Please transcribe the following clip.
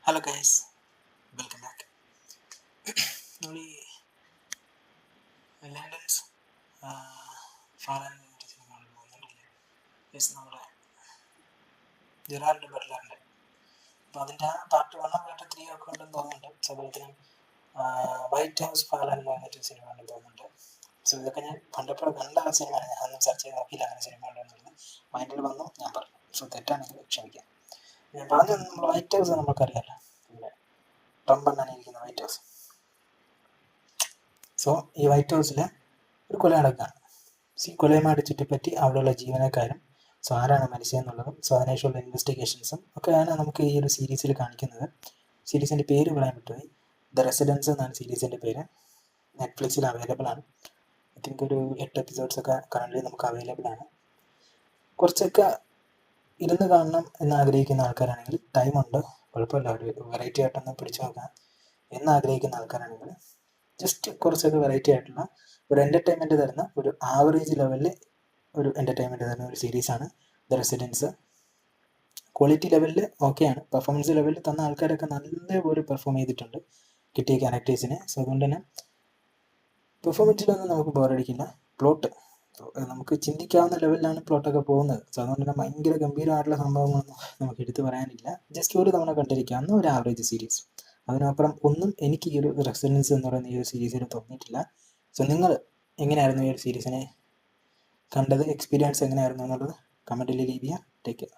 Hello guys, welcome back. നമ്മൾ ഈ ലണ്ടൻസ് ഫാലൻ cinema പോകുന്നുണ്ടല്ലേ? Yes, നമ്മുടെ ജെറാൾഡ് ബട്ട്ലറിൻ്റെ. അപ്പോൾ അതിൻ്റെ പാർട്ട് 1 പാർട്ട് 3 ഒക്കെ ഉണ്ടെന്ന് തോന്നുന്നുണ്ട്. സോ അതുപോലെ വൈറ്റ് ഹൗസ് ഫാലൻ എന്ന് പറഞ്ഞിട്ട് സിനിമ ഉണ്ടെന്ന് തോന്നുന്നുണ്ട്. സോ ഇതൊക്കെ ഞാൻ പണ്ടപ്പോൾ കണ്ട ആ സിനിമയാണ്. ഞാൻ ഒന്നും സെർച്ച് ചെയ്ത് നോക്കിയില്ല അങ്ങനെ സിനിമ ഉണ്ടെന്നുള്ളത്. മൈൻഡിൽ വന്നു, ഞാൻ പറഞ്ഞു. സോ തെറ്റാണെങ്കിൽ ക്ഷമിക്കാം. ഞാൻ പറഞ്ഞത് നമ്മൾ വൈറ്റ് ഹൗസ് നമുക്കറിയാമല്ലോ, പിന്നെ ട്രംപ് വൈറ്റ് ഹൗസ്. സോ ഈ വൈറ്റ് ഹൗസിൽ ഒരു കൊല നടക്കുകയാണ്. കൊലയുമായിട്ട് ചുറ്റിപ്പറ്റി അവിടെയുള്ള ജീവനക്കാരും ആരാണ് മരിച്ചതെന്നുള്ളതും അതിനെക്കുറിച്ചുള്ള ഇൻവെസ്റ്റിഗേഷൻസും ഒക്കെയാണ് നമുക്ക് ഈ ഒരു സീരീസിൽ കാണിക്കുന്നത്. സീരീസിൻ്റെ പേര് പറയാൻ പറ്റുമായി, ദ റെസിഡൻസ് എന്നാണ് സീരീസിൻ്റെ പേര്. നെറ്റ്ഫ്ലിക്സിൽ അവൈലബിൾ ആണ്. ഐ തിങ്ക് ഒരു 8 എപ്പിസോഡ്സൊക്കെ കറൻ്റ് നമുക്ക് അവൈലബിൾ ആണ്. കുറച്ചൊക്കെ ഇരുന്ന് കാണണം എന്നാഗ്രഹിക്കുന്ന ആൾക്കാരാണെങ്കിൽ ടൈമുണ്ട്, കുഴപ്പമില്ല, ഒരു വെറൈറ്റി ആയിട്ടൊന്ന് പിടിച്ചു നോക്കാം എന്നാഗ്രഹിക്കുന്ന ആൾക്കാരാണെങ്കിൽ ജസ്റ്റ് കുറച്ചൊക്കെ വെറൈറ്റി ആയിട്ടുള്ള ഒരു എൻ്റർടൈൻമെൻറ്റ് തരുന്ന ഒരു ആവറേജ് ലെവലിൽ ഒരു എൻ്റർടൈൻമെൻറ്റ് തരുന്ന ഒരു സീരീസാണ് ദ റെസിഡൻസ്. ക്വാളിറ്റി ലെവലിൽ ഓക്കെയാണ്. പെർഫോമൻസ് ലെവലിൽ തന്ന ആൾക്കാരൊക്കെ നല്ലപോലെ പെർഫോം ചെയ്തിട്ടുണ്ട് കിട്ടിയ ക്യാരക്ടേഴ്സിനെ. സോ അതുകൊണ്ട് തന്നെ പെർഫോമൻസിലൊന്നും നമുക്ക് ബോറടിക്കില്ല. പ്ലോട്ട് നമുക്ക് ചിന്തിക്കാവുന്ന ലെവലിലാണ് പ്ലോട്ടൊക്കെ പോകുന്നത്. സോ അതുകൊണ്ട് തന്നെ ഭയങ്കര ഗംഭീരമായിട്ടുള്ള സംഭവങ്ങളൊന്നും നമുക്ക് എടുത്തു പറയാനില്ല. ജസ്റ്റ് ഒരു തവണ കണ്ടിരിക്കാവുന്ന ഒരു ആവറേജ് സീരീസ്. അതിനപ്പുറം ഒന്നും എനിക്ക് ഈ ഒരു റെസിഡൻസ് എന്ന് പറയുന്ന ഈ ഒരു സീരീസിൽ തോന്നിയിട്ടില്ല. സോ നിങ്ങൾ എങ്ങനെയായിരുന്നു ഈ ഒരു സീരീസിനെ കണ്ടത്, എക്സ്പീരിയൻസ് എങ്ങനെയായിരുന്നു എന്നുള്ളത് കമൻറ്റിൽ ലീവ് ചെയ്യുക. Take care.